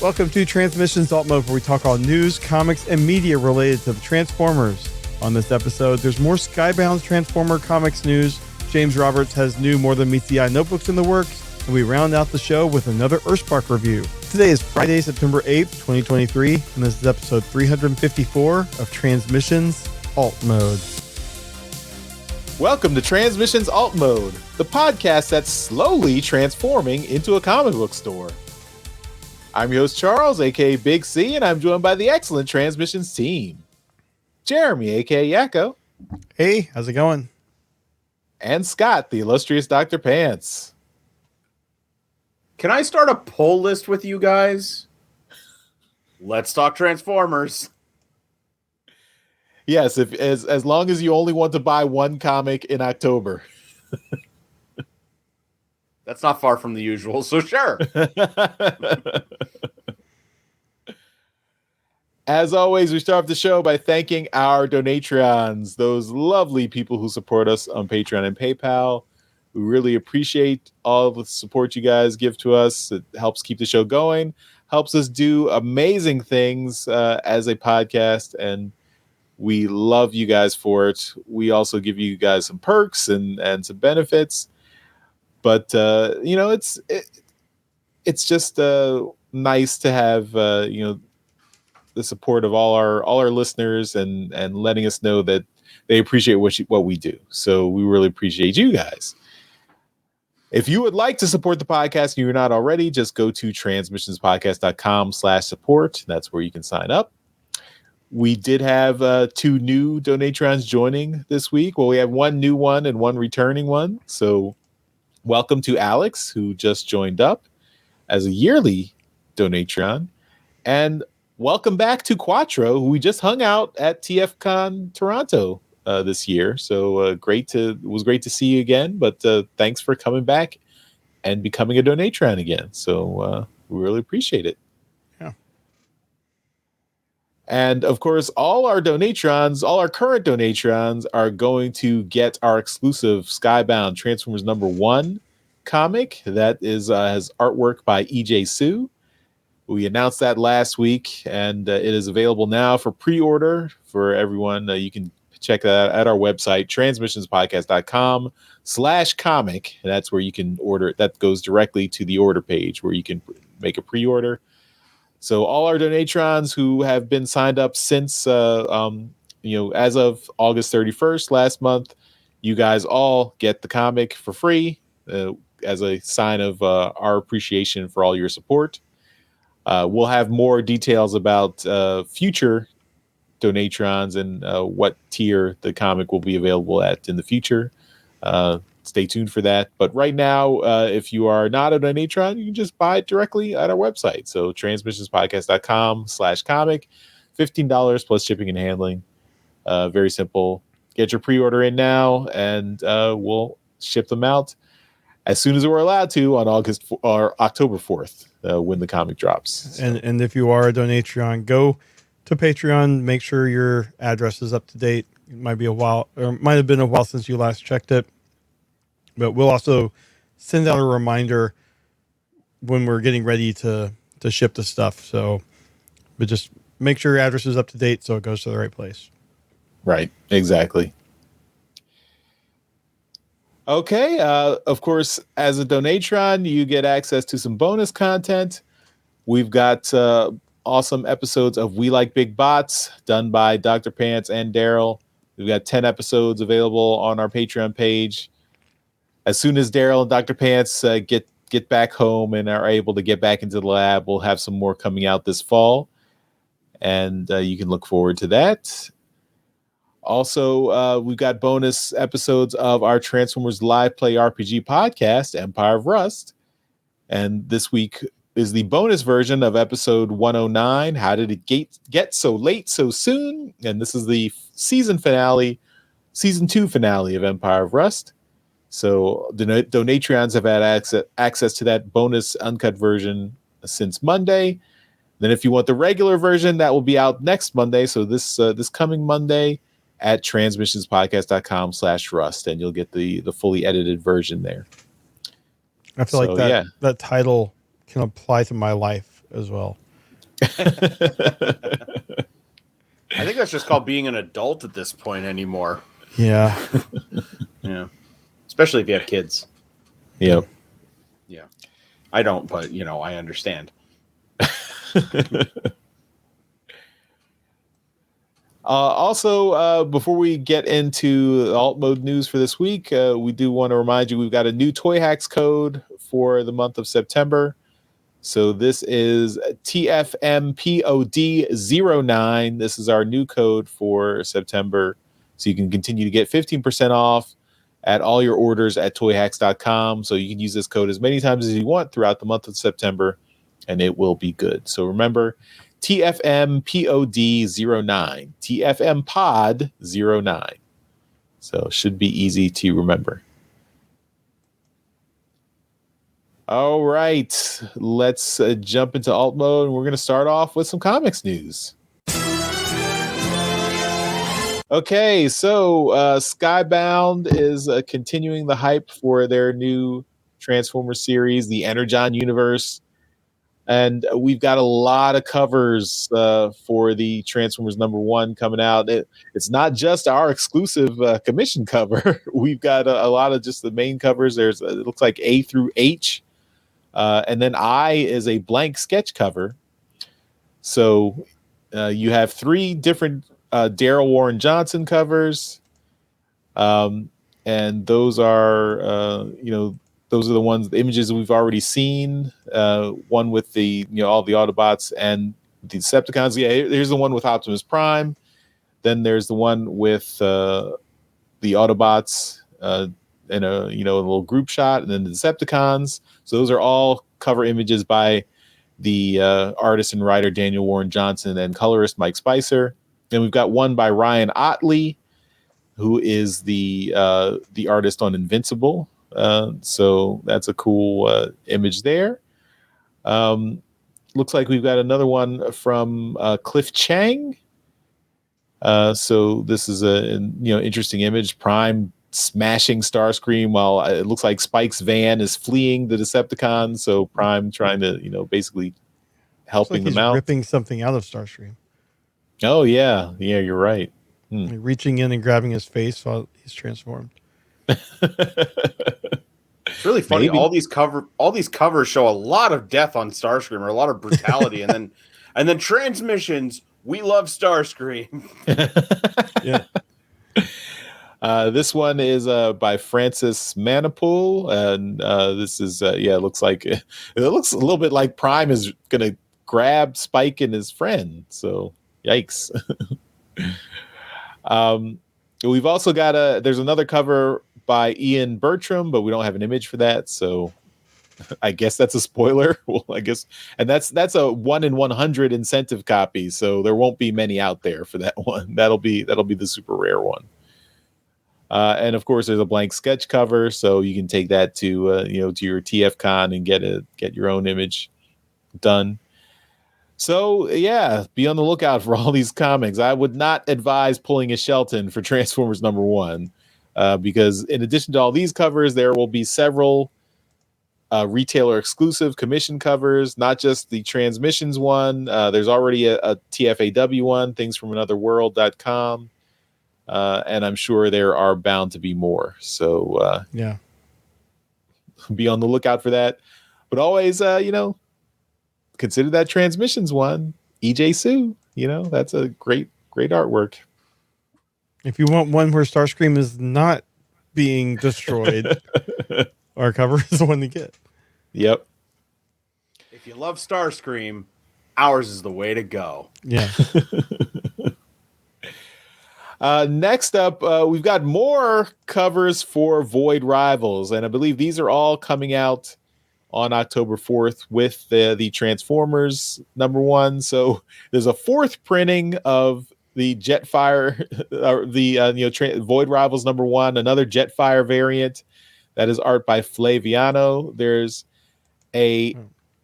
Welcome to Transmissions Alt Mode, where we talk all news, comics, and media related to the Transformers. On this episode, there's more Skybound Transformer comics news. James Roberts has new More Than Meets the Eye notebooks in the works, and we round out the show with another EarthSpark review. Today is Friday, September 8th, 2023, and this is episode 354 of Transmissions Alt Mode. Welcome to Transmissions Alt Mode, the podcast that's slowly transforming into a comic book store. I'm your host, Charles, aka Big C, and I'm joined by the excellent Transmissions team. Jeremy, aka Yakko. Hey, how's it going? And Scott, the illustrious Dr. Pants. Can I start a poll list with you guys? Let's talk Transformers. Yes, as long as you only want to buy one comic in October. That's not far from the usual, so sure. As always, we start off the show by thanking our Donatrons, those lovely people who support us on Patreon and PayPal. We really appreciate all the support you guys give to us. It helps keep the show going, helps us do amazing things as a podcast, and we love you guys for it. We also give you guys some perks and some benefits. But it's just nice to have the support of all our listeners and letting us know that they appreciate what we do. So we really appreciate you guys. If you would like to support the podcast and you're not already, just go to transmissionspodcast.com/support. That's where you can sign up. We did have two new Donatrons joining this week. Well, we have one new one and one returning one. So welcome to Alex, who just joined up as a yearly Donatron. And welcome back to Quattro, who we just hung out at TFCon Toronto this year. So it was great to see you again. But thanks for coming back and becoming a Donatron again. So we really appreciate it. Yeah. And of course, all our current Donatrons are going to get our exclusive Skybound Transformers #1 comic that has artwork by EJ Sue. We announced that last week, and it is available now for pre-order for everyone. You can check that out at our website, transmissionspodcast.com/comic. And that's where you can order it. That goes directly to the order page where you can make a pre-order. So all our Donatrons who have been signed up since, as of August 31st last month, you guys all get the comic for free as a sign of our appreciation for all your support. We'll have more details about future Donatrons and what tier the comic will be available at in the future. Stay tuned for that. But right now, if you are not a Donatron, you can just buy it directly at our website. So transmissionspodcast.com/comic, $15 plus shipping and handling. Very simple. Get your pre-order in now, and we'll ship them out as soon as we're allowed to on October 4th when the comic drops. So. And if you are a Donatron, go to Patreon. Make sure your address is up to date. It might be a while, or might have been a while since you last checked it. But we'll also send out a reminder when we're getting ready to ship the stuff. But just make sure your address is up to date so it goes to the right place. Right, exactly. Okay, of course, as a Donatron, you get access to some bonus content. We've got awesome episodes of We Like Big Bots done by Dr. Pants and Daryl. We've got 10 episodes available on our Patreon page. As soon as Daryl and Dr. Pants get back home and are able to get back into the lab, we'll have some more coming out this fall. And you can look forward to that. Also, we've got bonus episodes of our Transformers Live Play RPG podcast, Empire of Rust. And this week is the bonus version of episode 109, How Did It Get So Late So Soon? And this is the season 2 finale of Empire of Rust. So the Donatrons have had access to that bonus uncut version since Monday. Then if you want the regular version, that will be out next Monday. So this coming Monday at transmissionspodcast.com/rust, and you'll get the fully edited version there. I feel like that title can apply to my life as well. I think that's just called being an adult at this point anymore. Yeah. Yeah. Especially if you have kids. Yep. Yeah. I don't, but, I understand. Also, before we get into the alt mode news for this week, we do want to remind you we've got a new Toy Hacks code for the month of September. So this is TFMPOD09. This is our new code for September. So you can continue to get 15% off at all your orders at toyhacks.com. So you can use this code as many times as you want throughout the month of September, and it will be good. So remember, TFMPOD09, TFMPOD09. So it should be easy to remember. All right, let's jump into alt mode. We're going to start off with some comics news. Okay, so Skybound is continuing the hype for their new Transformers series, the Energon universe. And we've got a lot of covers for the Transformers #1 coming out. It's not just our exclusive commission cover. We've got a lot of just the main covers. It looks like A through H. And then I is a blank sketch cover. So you have 3 different Daryl Warren Johnson covers. And those are, those are the images that we've already seen. One with the, all the Autobots and the Decepticons. Yeah, here's the one with Optimus Prime. Then there's the one with the Autobots in a little group shot, and then the Decepticons. So those are all cover images by the artist and writer Daniel Warren Johnson and colorist Mike Spicer. Then we've got one by Ryan Otley, who is the artist on Invincible. So that's a cool image there. Looks like we've got another one from Cliff Chang. So this is a interesting image. Prime smashing Starscream while it looks like Spike's van is fleeing the Decepticons. So Prime trying to basically helping them out. Ripping something out of Starscream. Oh yeah, you're right. Like reaching in and grabbing his face while he's transformed. It's really funny. Maybe. All these covers show a lot of death on Starscream, or a lot of brutality, and then transmissions. We love Starscream. Yeah. This one is by Francis Manipool, and this is it looks like it looks a little bit like Prime is gonna grab Spike and his friend. So yikes. We've also got there's another cover by Ian Bertram, but we don't have an image for that, so I guess that's a spoiler. Well, I guess, and that's a 1 in 100 incentive copy, so there won't be many out there for that one. That'll be the super rare one. And of course, there's a blank sketch cover, so you can take that to your TFCon and get your own image done. So yeah, be on the lookout for all these comics. I would not advise pulling a Shelton for Transformers #1, because in addition to all these covers, there will be several retailer exclusive commission covers, not just the Transmissions one. There's already a TFAW one, thingsfromanotherworld.com. And I'm sure there are bound to be more. So yeah, be on the lookout for that. But always, consider that Transmissions one, EJ Sue. That's a great artwork. If you want one where Starscream is not being destroyed, our cover is the one to get. Yep. If you love Starscream, ours is the way to go. Yeah. Next up, we've got more covers for Void Rivals, and I believe these are all coming out on October 4th with the Transformers #1. So there's a 4th printing of the Jetfire, or the Void Rivals #1, another Jetfire variant. That is art by Flaviano. There's a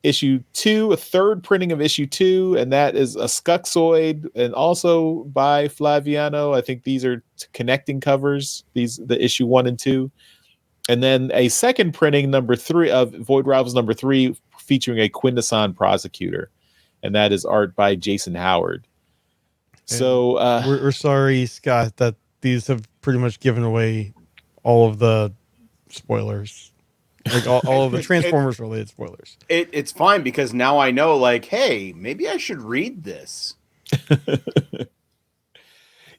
issue 2, a 3rd printing of issue 2, and that is a Skuxoid, and also by Flaviano. I think these are connecting covers, the issue 1 and 2. And then a 2nd printing #3 of Void Rivals #3 featuring a Quintesson Prosecutor. and that is art by Jason Howard. So we're sorry, Scott, that these have pretty much given away all of the spoilers, like all of the Transformers related spoilers. It's fine because now I know, like, hey, maybe I should read this.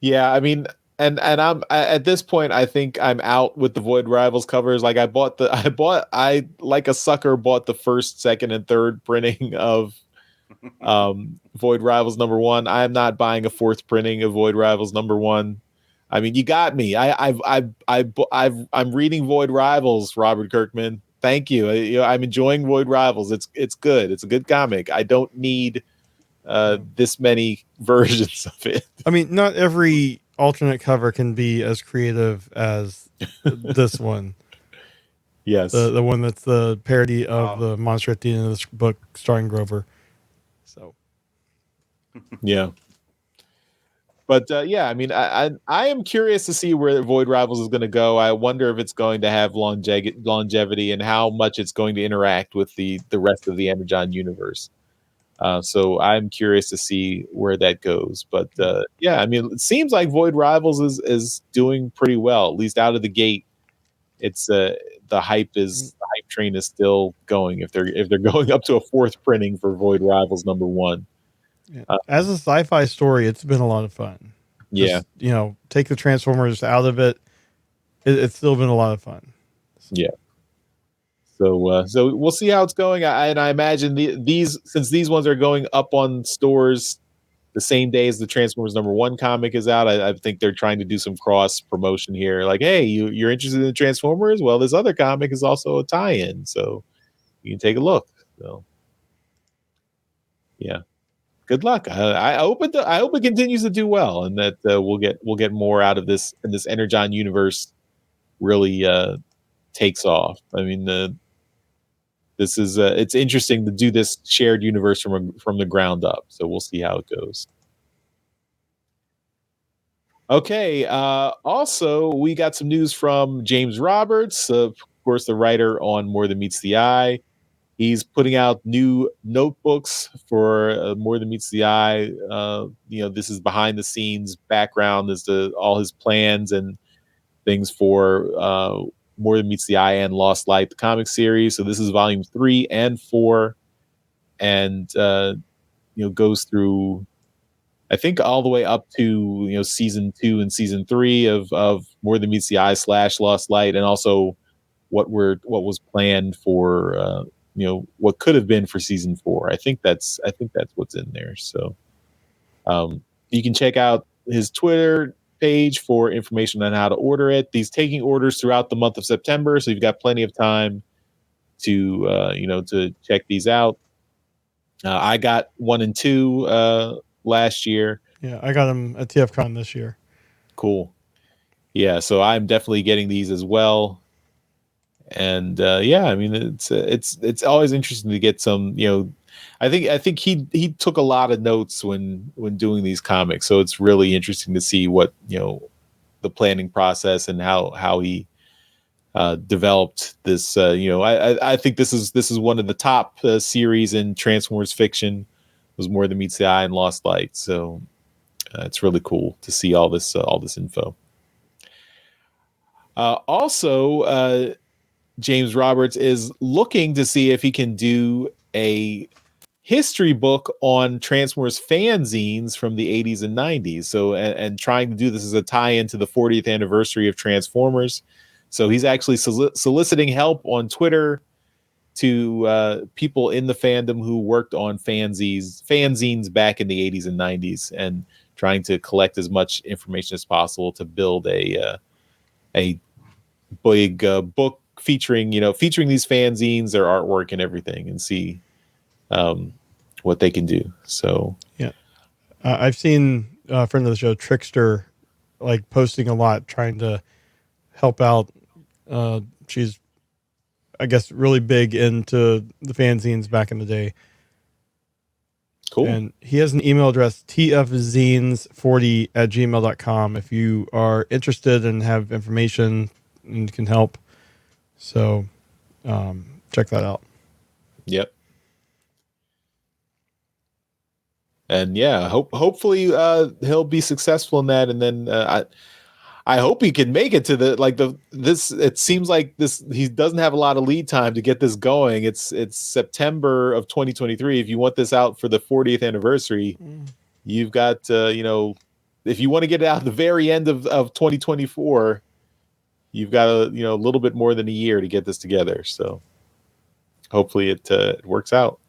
Yeah, I mean, and I'm at this point, I think I'm out with the Void Rivals covers. Like I like a sucker bought the first, second, and third printing of Void Rivals #1. I am not buying a fourth printing of Void Rivals #1. I mean, you got me. I'm reading Void Rivals, Robert Kirkman. Thank you. I'm enjoying Void Rivals. It's good. It's a good comic. I don't need this many versions of it. I mean, not every alternate cover can be as creative as this one. Yes, the one that's the parody of the monster at the end of this book, starring Grover. So, yeah. But yeah, I mean, I am curious to see where Void Rivals is going to go. I wonder if it's going to have longevity and how much it's going to interact with the rest of the Energon universe. So I'm curious to see where that goes. But yeah, I mean, it seems like Void Rivals is doing pretty well, at least out of the gate. It's the hype train is still going. If they're going up to a fourth printing for Void Rivals #1. Yeah. As a sci-fi story, it's been a lot of fun. Yeah. Just, take the Transformers out of it. It's still been a lot of fun. Yeah. So we'll see how it's going. I imagine since these ones are going up on stores the same day as the Transformers #1 comic is out, I think they're trying to do some cross promotion here. Like, hey, you're interested in the Transformers? Well, this other comic is also a tie-in, so you can take a look. So yeah. Good luck. I hope it continues to do well, and that we'll get more out of this, and this Energon universe really takes off. I mean, this is it's interesting to do this shared universe from the ground up. So we'll see how it goes. Okay. Also, we got some news from James Roberts, of course, the writer on More Than Meets the Eye. He's putting out new notebooks for More Than Meets the Eye. This is behind the scenes background as to all his plans and things for More Than Meets the Eye and Lost Light, the comic series. So this is volume 3 and 4, and goes through, I think, all the way up to season 2 and season 3 of More Than Meets the Eye / Lost Light, and also what was planned for. What could have been for season 4. I think that's what's in there. So you can check out his Twitter page for information on how to order it. He's taking orders throughout the month of September, so you've got plenty of time to to check these out. I got 1 and 2 last year. Yeah, I got them at TFCon this year. Cool. Yeah, so I'm definitely getting these as well. And yeah, I mean, it's always interesting to get some. I think he took a lot of notes when doing these comics, so it's really interesting to see what the planning process and how he developed this. I think this is one of the top series in Transformers fiction. Was More Than Meets the Eye and Lost Light, so it's really cool to see all this info. Also. James Roberts is looking to see if he can do a history book on Transformers fanzines from the 80s and 90s. So, and trying to do this as a tie-in to the 40th anniversary of Transformers. So he's actually soliciting help on Twitter to people in the fandom who worked on fanzines back in the 80s and 90s, and trying to collect as much information as possible to build a big book featuring these fanzines, their artwork and everything, and see what they can do. So yeah, I've seen a friend of the show, Trickster, like posting a lot, trying to help out. She's, I guess, really big into the fanzines back in the day. Cool. And he has an email address, tfzines40@gmail.com, if you are interested and have information and can help. So check that out. Yep. And yeah, hopefully he'll be successful in that. And then I hope he can make it to this. It seems like he doesn't have a lot of lead time to get this going. It's September of 2023. If you want this out for the 40th anniversary, you've got if you want to get it out at the very end of 2024, you've got a little bit more than a year to get this together. So hopefully it works out.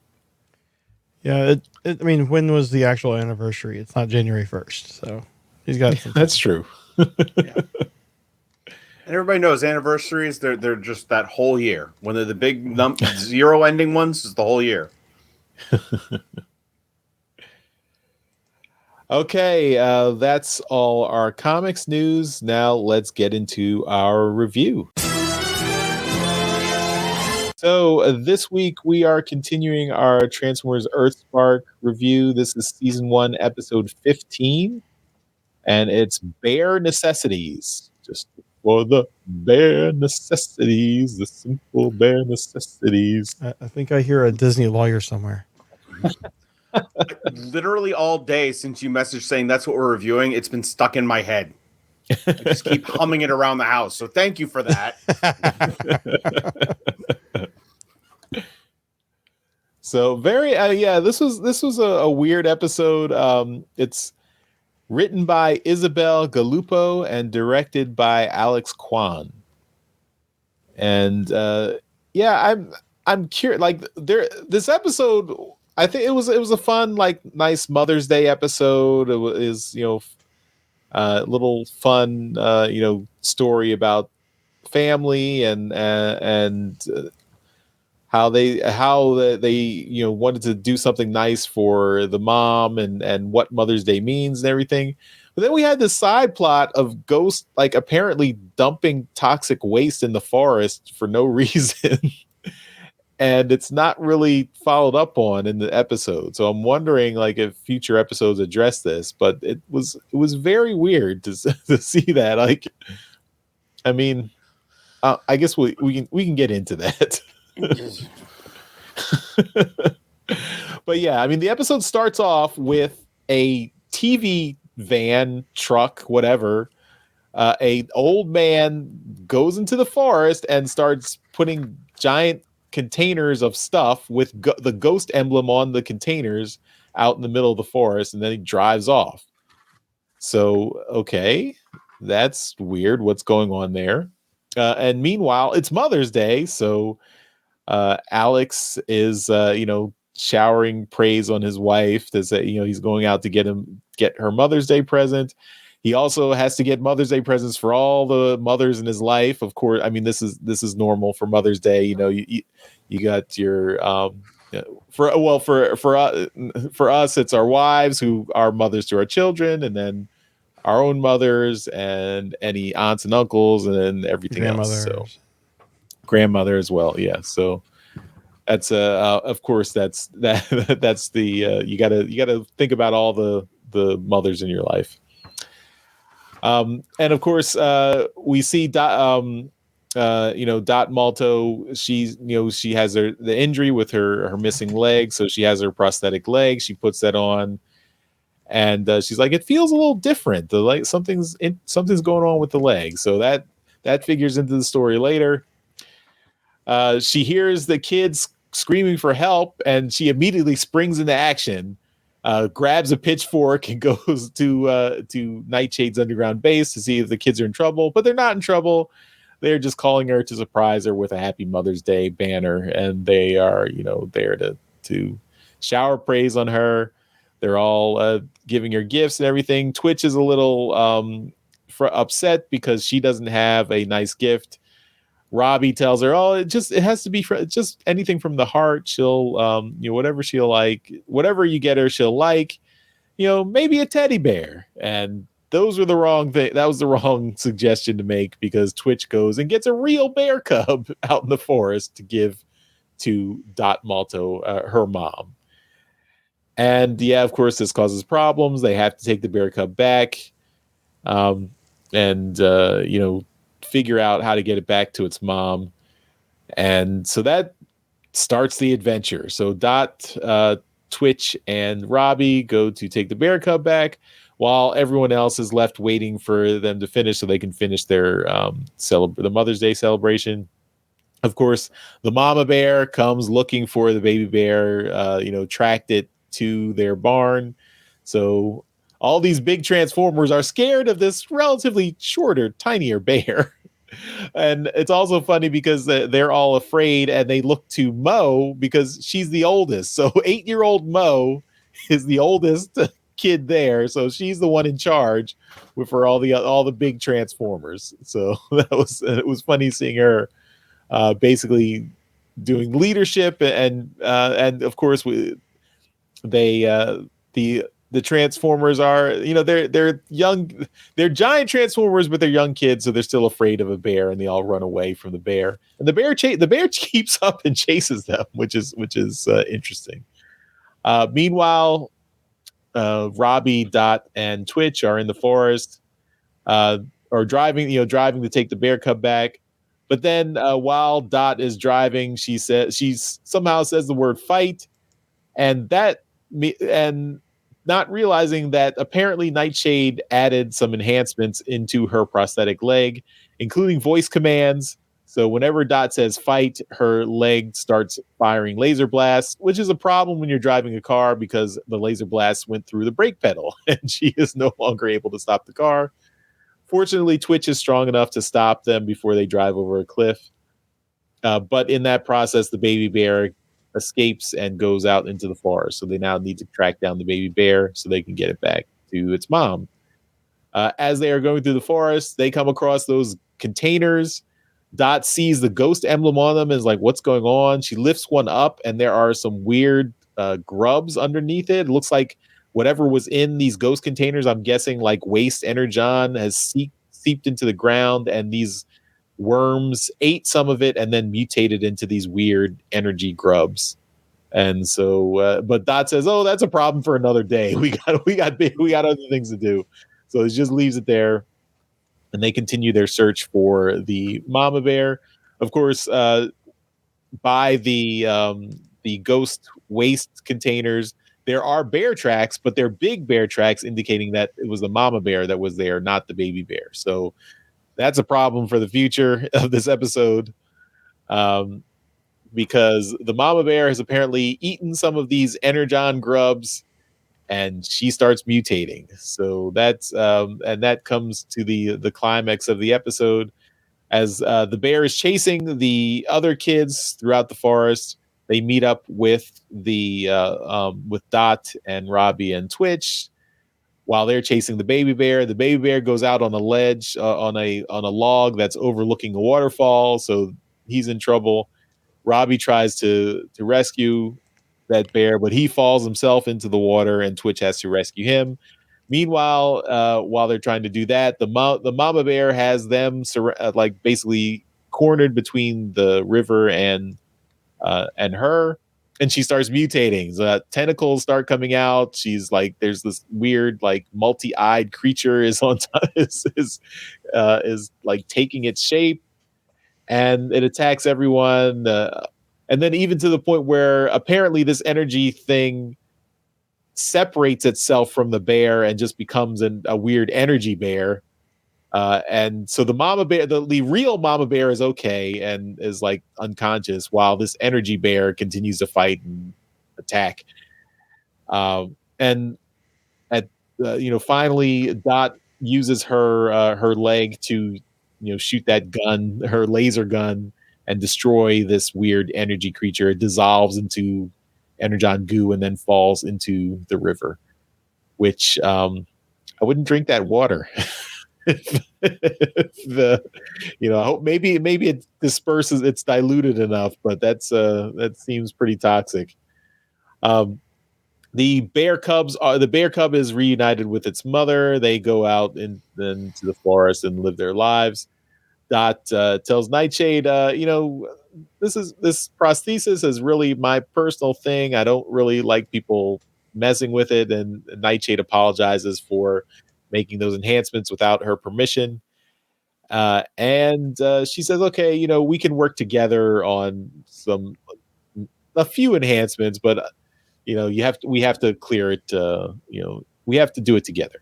Yeah, I mean, when was the actual anniversary? It's not January 1st, so he's got some time. That's true. Yeah. And everybody knows anniversaries, they're just that whole year. When they're the big zero ending ones, it's the whole year. Okay, that's all our comics news. Now let's get into our review. So this week we are continuing our Transformers EarthSpark review. This is season 1, episode 15, and it's Bare Necessities. Just for the bare necessities, the simple bare necessities. I think I hear a Disney lawyer somewhere. Literally all day since you messaged saying that's what we're reviewing, it's been stuck in my head. I just keep humming it around the house. So thank you for that. So this was a weird episode. It's written by Isabel Galupo and directed by Alex Kwan. And I'm curious. Like this episode, I think it was a fun, like, nice Mother's Day episode. It was a little fun story about family and how they wanted to do something nice for the mom and what Mother's Day means and everything. But then we had this side plot of Ghost, like, apparently dumping toxic waste in the forest for no reason. And it's not really followed up on in the episode. So I'm wondering, like, if future episodes address this, but it was very weird to see that. Like, I mean, I guess we can get into that. But yeah, I mean, the episode starts off with a TV van, truck, whatever. A old man goes into the forest and starts putting giant containers of stuff with the ghost emblem on the containers out in the middle of the forest, and then he drives off. So, okay, that's weird. What's going on there? And meanwhile, it's Mother's Day, so Alex is showering praise on his wife. That he's going out to get her Mother's Day present. He also has to get Mother's Day presents for all the mothers in his life. Of course, I mean, this is normal for Mother's Day. You got your for us, it's our wives who are mothers to our children, and then our own mothers and any aunts and uncles, and then everything else. So grandmother as well, yeah. So that's of course that's the you gotta think about all the mothers in your life. And of course, we see Dot Malto. She has the injury with her missing leg, so she has her prosthetic leg. She puts that on, and she's like, it feels a little different. The leg, something's going on with the leg. So that figures into the story later. She hears the kids screaming for help, and she immediately springs into action. Grabs a pitchfork and goes to Nightshade's underground base to see if the kids are in trouble, but they're not in trouble. They're just calling her to surprise her with a Happy Mother's Day banner, and they are, there to shower praise on her. They're all giving her gifts and everything. Twitch is a little upset because she doesn't have a nice gift. Robbie tells her, "Oh, it has to be just anything from the heart. She'll, whatever she'll like, whatever you get her, she'll like, maybe a teddy bear." And those were the wrong thing. That was the wrong suggestion to make, because Twitch goes and gets a real bear cub out in the forest to give to Dot Malto, her mom. And yeah, of course, this causes problems. They have to take the bear cub back, and figure out how to get it back to its mom. And so that starts the adventure. So Dot Twitch and Robbie go to take the bear cub back, while everyone else is left waiting for them to finish so they can finish their the Mother's Day celebration. Of course, the mama bear comes looking for the baby bear, tracked it to their barn. So all these big Transformers are scared of this relatively shorter, tinier bear. And it's also funny because they're all afraid and they look to Mo because she's the oldest. So 8-year-old Mo is the oldest kid there. So she's the one in charge for all the big Transformers. So it was funny seeing her basically doing leadership and of course the Transformers are, they're young, they're giant Transformers, but they're young kids, so they're still afraid of a bear, and they all run away from the bear. And the bear keeps up and chases them, which is interesting. Meanwhile, Robbie, Dot, and Twitch are in the forest, or driving to take the bear cub back. But then while Dot is driving, she somehow says the word fight, and not realizing that apparently Nightshade added some enhancements into her prosthetic leg, including voice commands. So whenever Dot says fight, her leg starts firing laser blasts, which is a problem when you're driving a car because the laser blast went through the brake pedal and she is no longer able to stop the car. Fortunately, Twitch is strong enough to stop them before they drive over a cliff. But in that process, the baby bear escapes and goes out into the forest. So they now need to track down the baby bear so they can get it back to its mom. As they are going through the forest, they come across those containers. Dot sees the ghost emblem on them and is like, what's going on? She lifts one up and there are some weird grubs underneath it. It looks like whatever was in these ghost containers, I'm guessing like waste energon, has seeped into the ground, and these worms ate some of it and then mutated into these weird energy grubs. And so, but Dot says, "Oh, that's a problem for another day. We got other things to do." So he just leaves it there, and they continue their search for the mama bear. Of course, by the ghost waste containers, there are bear tracks, but they're big bear tracks, indicating that it was the mama bear that was there, not the baby bear. So that's a problem for the future of this episode, because the mama bear has apparently eaten some of these energon grubs, and she starts mutating. So that's and that comes to the climax of the episode as the bear is chasing the other kids throughout the forest. They meet up with with Dot and Robbie and Twitch. While they're chasing the baby bear goes out on a ledge on a log that's overlooking a waterfall, so he's in trouble. Robbie tries to rescue that bear, but he falls himself into the water, and Twitch has to rescue him. Meanwhile, while they're trying to do that, the mama bear has them basically cornered between the river and her. And she starts mutating. So tentacles start coming out. She's like, there's this weird, like, multi-eyed creature is on top, is like taking its shape, and it attacks everyone. And then even to the point where apparently this energy thing separates itself from the bear and just becomes a weird energy bear. And so the mama bear, the real mama bear, is okay and is like unconscious, while this energy bear continues to fight and attack. And at finally, Dot uses her leg to shoot that gun, her laser gun, and destroy this weird energy creature. It dissolves into energon goo and then falls into the river, which I wouldn't drink that water. I hope maybe it disperses, it's diluted enough, but that seems pretty toxic. The bear cub is reunited with its mother. They go out into the forest and live their lives. Dot tells Nightshade, this prosthesis is really my personal thing. I don't really like people messing with it, and Nightshade apologizes for making those enhancements without her permission. And she says, okay, we can work together on a few enhancements, but we have to clear it. We have to do it together.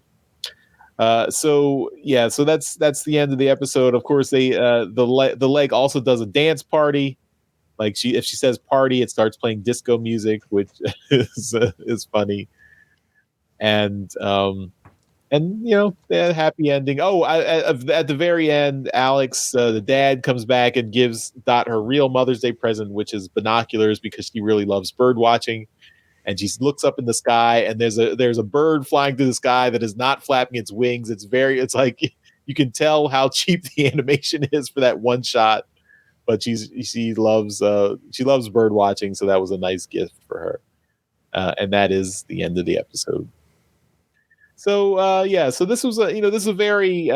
So that's the end of the episode. Of course, the leg also does a dance party. Like if she says party, it starts playing disco music, which is funny. And the happy ending. Oh, at the very end, Alex, the dad, comes back and gives Dot her real Mother's Day present, which is binoculars, because she really loves bird watching. And she looks up in the sky, and there's a bird flying through the sky that is not flapping its wings. It's like you can tell how cheap the animation is for that one shot. But she loves bird watching, so that was a nice gift for her. And that is the end of the episode. So so this was this is a very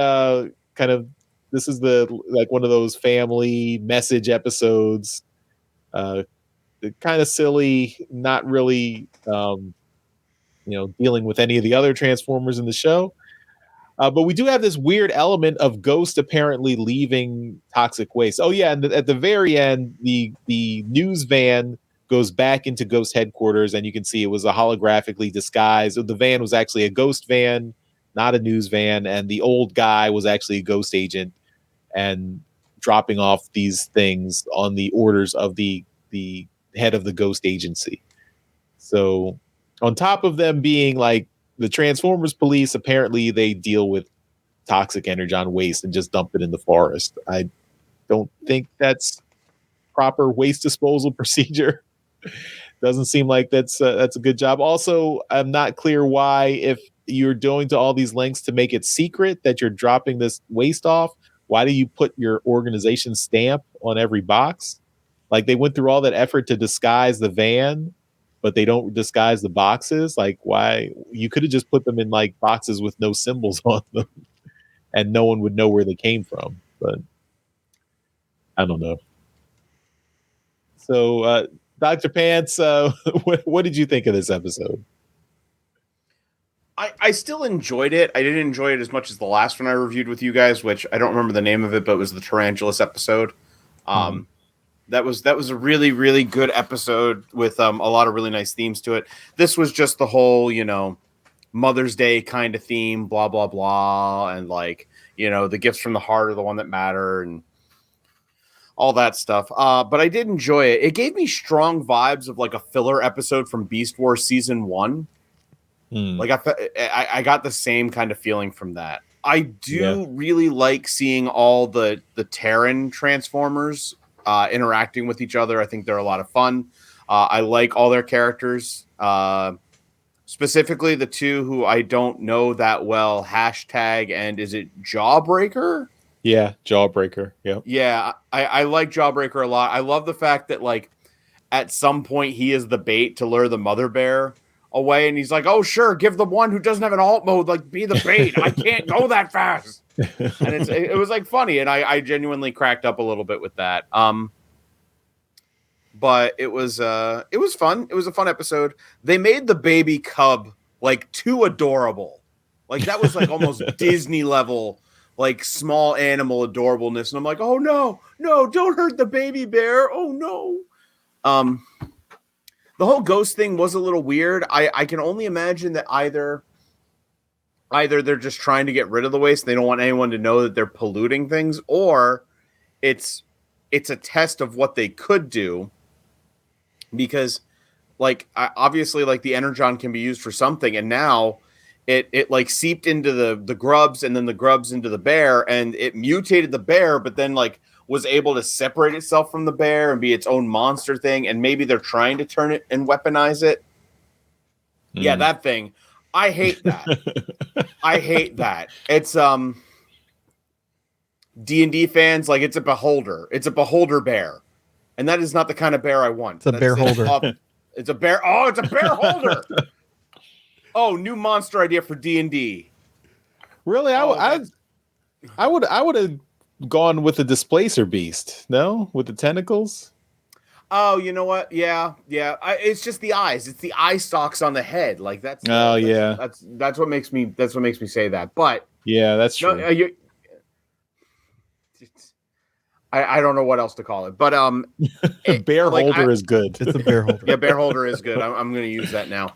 this is one of those family message episodes. Kind of silly, not really dealing with any of the other Transformers in the show. But we do have this weird element of Ghost apparently leaving toxic waste. Oh yeah, and at the very end, the news van goes back into Ghost headquarters, and you can see it was a holographically disguised. The van was actually a Ghost van, not a news van, and the old guy was actually a Ghost agent and dropping off these things on the orders of the head of the Ghost agency. So on top of them being like the Transformers police, apparently they deal with toxic energon waste and just dump it in the forest. I don't think that's proper waste disposal procedure. Doesn't seem like that's a good job. Also, I'm not clear why, if you're going to all these lengths to make it secret that you're dropping this waste off, why do you put your organization stamp on every box? Like, they went through all that effort to disguise the van, but they don't disguise the boxes. Like, why? You could have just put them in like boxes with no symbols on them, and no one would know where they came from. But I don't know. So, Dr. Pants, what did you think of this episode? I still enjoyed it. I didn't enjoy it as much as the last one I reviewed with you guys, which I don't remember the name of it, but it was the Tarantulas episode. That was a really, really good episode with a lot of really nice themes to it. This was just the whole, Mother's Day kind of theme, blah, blah, blah. And like, the gifts from the heart are the one that matter and all that stuff. But I did enjoy it. It gave me strong vibes of like a filler episode from Beast Wars season 1. Like I got the same kind of feeling from that. I do really like seeing all the Terran Transformers interacting with each other. I think they're a lot of fun. I like all their characters, specifically the two who I don't know that well. Hashtag and is it Jawbreaker? Yeah, Jawbreaker. Yeah, I like Jawbreaker a lot. I love the fact that like at some point he is the bait to lure the Mother Bear away, and he's like, "Oh sure, give the one who doesn't have an alt mode like be the bait. I can't go that fast." And it was like funny, and I genuinely cracked up a little bit with that. But it was fun. It was a fun episode. They made the baby cub like too adorable. Like that was like almost Disney level, like small animal adorableness. And I'm like, oh no, don't hurt the baby bear. Oh no. The whole ghost thing was a little weird. I can only imagine that either they're just trying to get rid of the waste. They don't want anyone to know that they're polluting things, or it's a test of what they could do. Because like obviously like the energon can be used for something, and now it like seeped into the grubs, and then the grubs into the bear, and it mutated the bear, but then like was able to separate itself from the bear and be its own monster thing. And maybe they're trying to turn it and weaponize it. Yeah, that thing. I hate that. I hate that. It's D&D fans, like it's a beholder. It's a beholder bear. And that is not the kind of bear I want. It's a Bearholder. It's a bear. Oh, it's a Bearholder. Oh, new monster idea for D&D. Really? I would have gone with the Displacer Beast. No? With the tentacles? Oh, you know what? Yeah. It's just the eyes. It's the eye stalks on the head. Like that's. That's what makes me. That's what makes me say that. But yeah, that's true. No, I don't know what else to call it, but Bearholder is good. It's a Bearholder. Yeah, Bearholder is good. I'm going to use that now.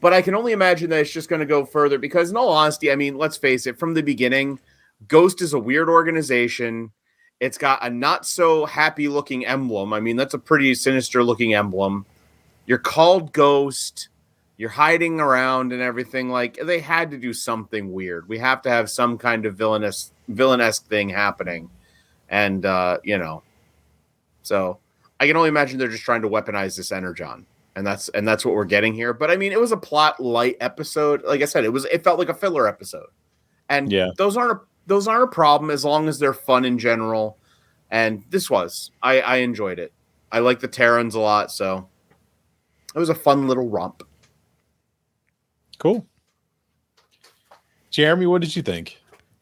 But I can only imagine that it's just going to go further because, in all honesty, I mean, let's face it, from the beginning, Ghost is a weird organization. It's got a not so happy looking emblem. I mean, that's a pretty sinister looking emblem. You're called Ghost. You're hiding around and everything. Like, they had to do something weird. We have to have some kind of villanesque thing happening. And, so I can only imagine they're just trying to weaponize this Energon. And that's what we're getting here. But I mean, it was a plot light episode. Like I said, it felt like a filler episode. And those aren't a problem as long as they're fun in general. And this was. I enjoyed it. I like the Terrans a lot, so it was a fun little romp. Cool. Jeremy, what did you think?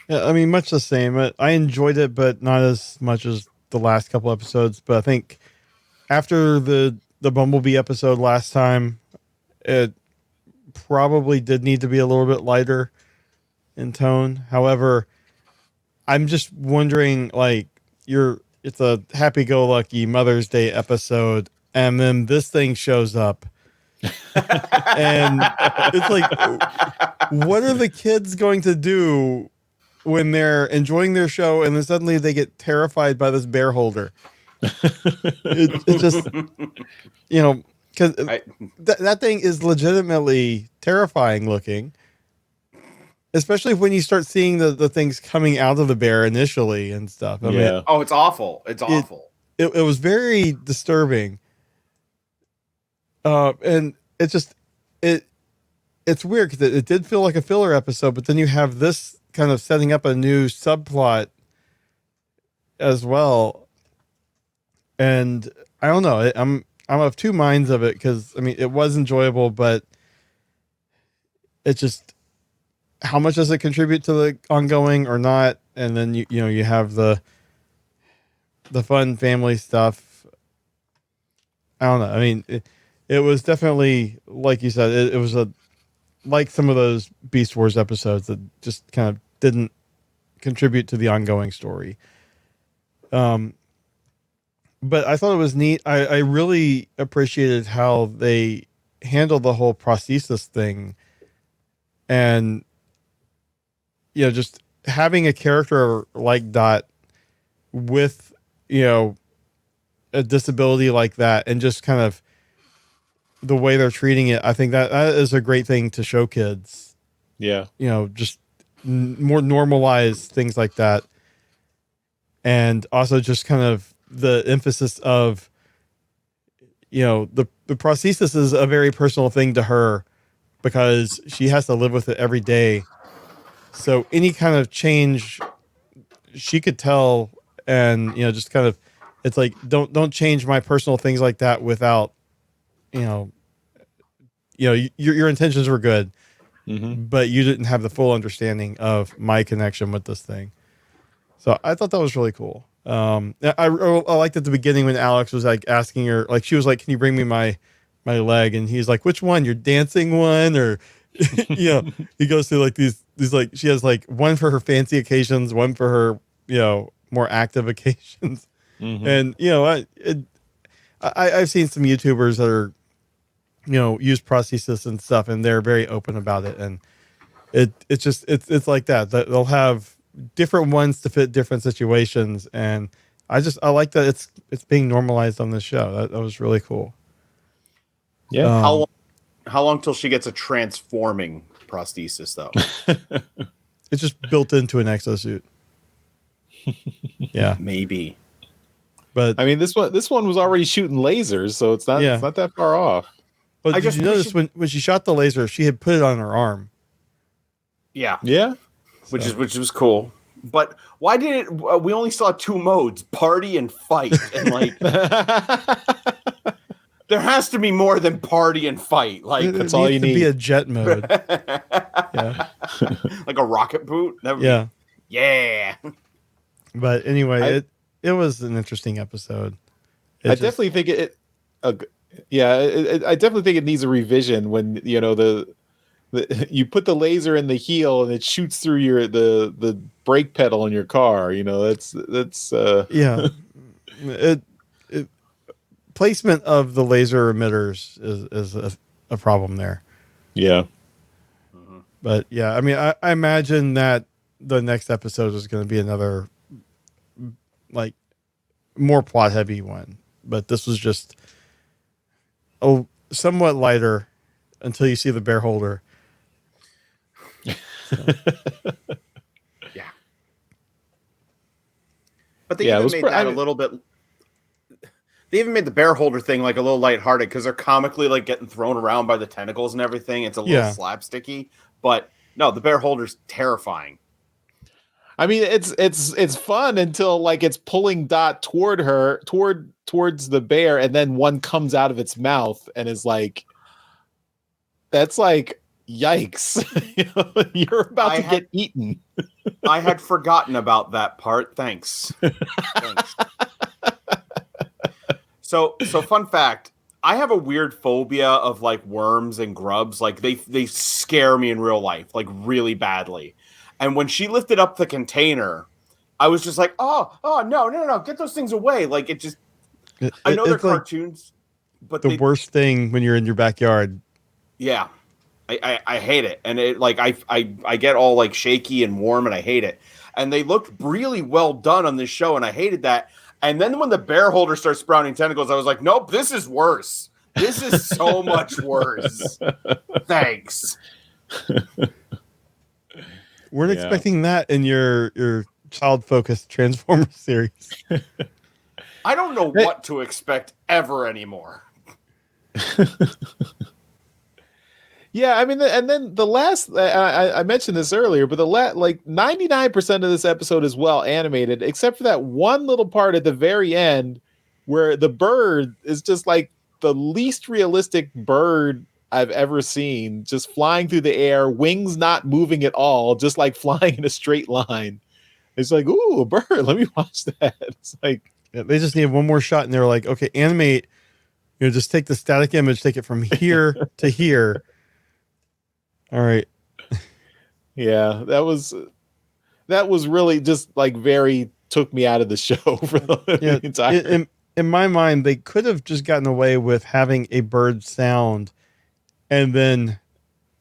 Yeah, I mean, much the same. I enjoyed it, but not as much as the last couple episodes. But I think after the Bumblebee episode last time, it probably did need to be a little bit lighter in tone. However, I'm just wondering, like, it's a happy-go-lucky Mother's Day episode, and then this thing shows up. And it's like, what are the kids going to do when they're enjoying their show and then suddenly they get terrified by this Bearholder? It just, because that thing is legitimately terrifying looking, especially when you start seeing the things coming out of the bear initially and stuff. I mean, it's awful. It's awful. It was very disturbing. And it's just, it's weird because it did feel like a filler episode, but then you have this kind of setting up a new subplot as well. And I don't know. I'm of two minds of it because, I mean, it was enjoyable, but it's just, how much does it contribute to the ongoing or not? And then you have the fun family stuff. I don't know. I mean, it was definitely, like you said, it was like some of those Beast Wars episodes that just kind of didn't contribute to the ongoing story. But I thought it was neat. I really appreciated how they handled the whole prosthesis thing, and just having a character like Dot with a disability like that, and just kind of the way they're treating it. I think that is a great thing to show kids. Yeah, just more normalized things like that, and also just kind of the emphasis of the prosthesis is a very personal thing to her because she has to live with it every day. So any kind of change she could tell, and just kind of, it's like, don't change my personal things like that without your intentions were good, but you didn't have the full understanding of my connection with this thing. So I thought that was really cool. I liked at the beginning when Alex was like asking her, like, she was like, "Can you bring me my leg?" And he's like, "Which one? Your dancing one?" Or he goes through like these like, she has like one for her fancy occasions, one for her more active occasions. And I've seen some YouTubers that are use prosthesis and stuff, and they're very open about it. And it's like that they'll have different ones to fit different situations, and I like that it's being normalized on this show. That was really cool. Yeah. How long till she gets a transforming prosthesis though? It's just built into an exosuit. Yeah, maybe. But I mean, this one was already shooting lasers, so it's not that far off. But did you notice when she shot the laser, she had put it on her arm? Yeah. So. Which was cool. But why did it? We only saw two modes: party and fight, and like there has to be more than party and fight. Like that's all you need. Be a jet mode. Yeah, like a rocket boot. Yeah. But anyway, it was an interesting episode. I definitely think I definitely think it needs a revision when you put the laser in the heel and it shoots through the brake pedal in your car. You know, that's Yeah. it, Placement of the laser emitters is a problem there. Yeah. But yeah, I mean, I imagine that the next episode is going to be another like more plot heavy one, but this was just somewhat lighter until you see the Bearholder. So. Yeah. But they even made that a little bit. They even made the Bearholder thing like a little lighthearted because they're comically like getting thrown around by the tentacles and everything. It's a little slapsticky, but no, the Bearholder's terrifying. I mean, it's fun until like it's pulling Dot towards the bear, and then one comes out of its mouth and is like, that's like, yikes! You're about to get eaten. I had forgotten about that part. Thanks. So fun fact, I have a weird phobia of like worms and grubs. Like they scare me in real life, like really badly. And when she lifted up the container, I was just like, oh no, get those things away. Like I know they're cartoons, but the worst thing when you're in your backyard. Yeah. I hate it. And it like I get all like shaky and warm and I hate it. And they looked really well done on this show and I hated that. And then when the Bearholder starts sprouting tentacles, I was like, nope, this is worse. This is so much worse. Thanks. Weren't expecting that in your child-focused Transformers series. I don't know what to expect ever anymore. Yeah, I mean, and then the last, I mentioned this earlier, but like 99% of this episode is well animated, except for that one little part at the very end where the bird is just like the least realistic bird I've ever seen, just flying through the air, wings not moving at all, just like flying in a straight line. It's like, ooh, a bird, let me watch that. It's like, they just need one more shot and they're like, okay, animate, just take the static image, take it from here to here. All right. Yeah, that was really just like took me out of the show for the entire. In my mind, they could have just gotten away with having a bird sound and then,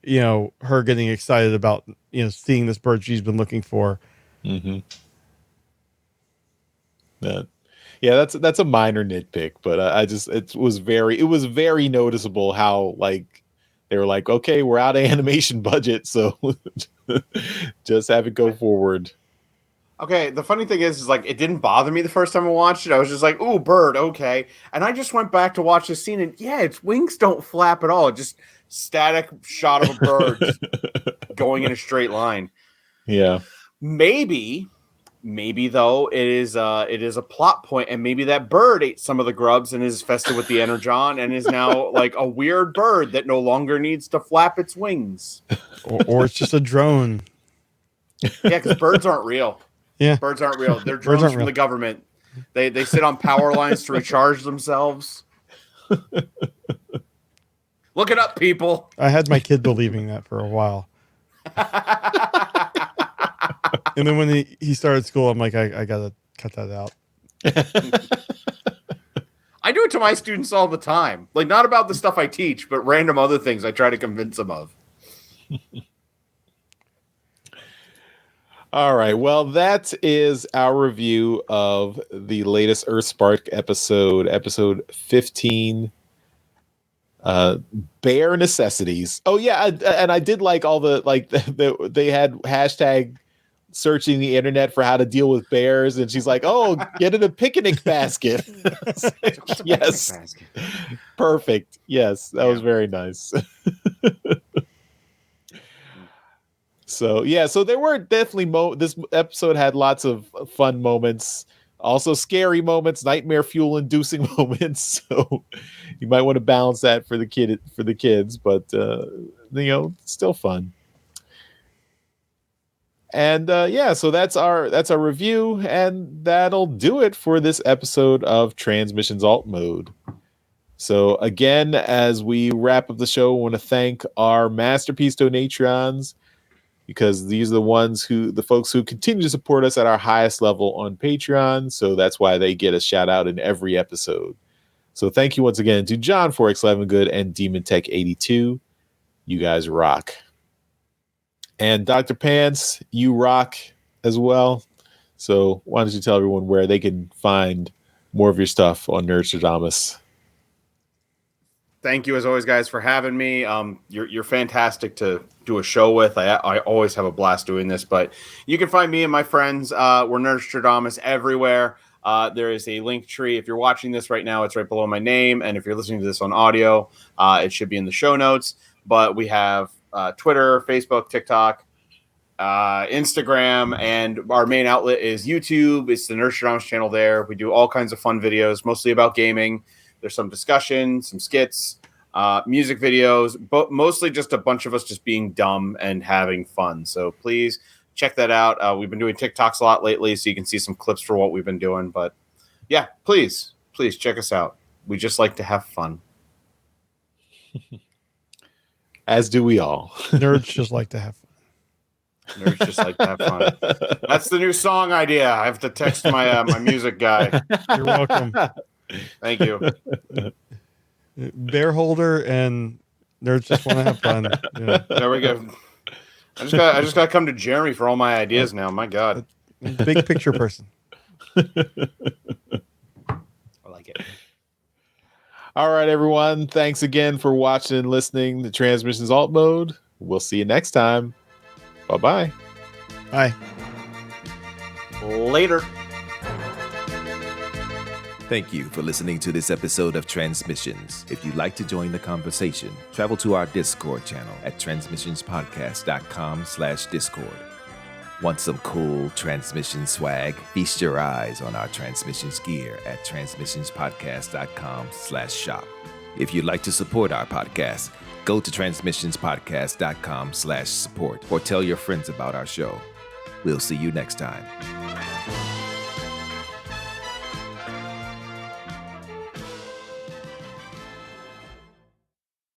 her getting excited about, seeing this bird she's been looking for. Mm-hmm. Yeah, that's a minor nitpick, but it was very noticeable how like they were like, okay, we're out of animation budget, so just have it go forward. Okay, the funny thing is like it didn't bother me the first time I watched it. I was just like, ooh, bird, okay. And I just went back to watch the scene and yeah, its wings don't flap at all. It just static shot of a bird going in a straight line. Yeah. Maybe though it is a plot point, and maybe that bird ate some of the grubs and is infested with the energon and is now like a weird bird that no longer needs to flap its wings. Or it's just a drone. Yeah, because birds aren't real. Yeah, birds aren't real. They're drones from the government. They sit on power lines to recharge themselves. Look it up, people. I had my kid believing that for a while. And then when he started school, I'm like, I gotta cut that out. I do it to my students all the time. Like, not about the stuff I teach, but random other things I try to convince them of. All right. Well, that is our review of the latest EarthSpark episode 15. Bear Necessities. Oh yeah, and I did like all the they had hashtag searching the internet for how to deal with bears, and she's like, oh, get in a picnic basket. Yes, basket. Perfect. Yes, that was very nice. So there were definitely this episode had lots of fun moments, also scary moments, nightmare fuel inducing moments. So you might want to balance that for the kids, but still fun. And so that's our review, and that'll do it for this episode of Transmissions Alt Mode. So again, as we wrap up the show, I want to thank our Masterpiece Donatrons, because these are the folks who continue to support us at our highest level on Patreon. So that's why they get a shout out in every episode. So thank you once again to John 4X11 Good and Demon Tech 82. You guys rock. And Dr. Pants, you rock as well. So why don't you tell everyone where they can find more of your stuff on Nerdstrodamus? Thank you, as always, guys, for having me. You're fantastic to do a show with. I always have a blast doing this. But you can find me and my friends. We're Nerdstrodamus everywhere. There is a link tree. If you're watching this right now, it's right below my name. And if you're listening to this on audio, it should be in the show notes. But we have Twitter, Facebook, TikTok, Instagram, and our main outlet is YouTube. It's the Nerdstrodamus channel there. We do all kinds of fun videos, mostly about gaming. There's some discussion, some skits, music videos, but mostly just a bunch of us just being dumb and having fun. So please check that out. We've been doing TikToks a lot lately, so you can see some clips for what we've been doing. But yeah, please check us out. We just like to have fun. As do we all. Nerds just like to have fun. Nerds just like to have fun. That's the new song idea. I have to text my my music guy. You're welcome. Thank you. Bearholder and Nerds just want to have fun. Yeah. There we go. I just got to come to Jeremy for all my ideas now. My God. Big picture person. I like it. All right, everyone. Thanks again for watching and listening to Transmissions Alt Mode. We'll see you next time. Bye-bye. Bye. Later. Thank you for listening to this episode of Transmissions. If you'd like to join the conversation, travel to our Discord channel at transmissionspodcast.com/Discord. Want some cool transmission swag? Feast your eyes on our transmissions gear at transmissionspodcast.com/shop. If you'd like to support our podcast, go to transmissionspodcast.com/support or tell your friends about our show. We'll see you next time.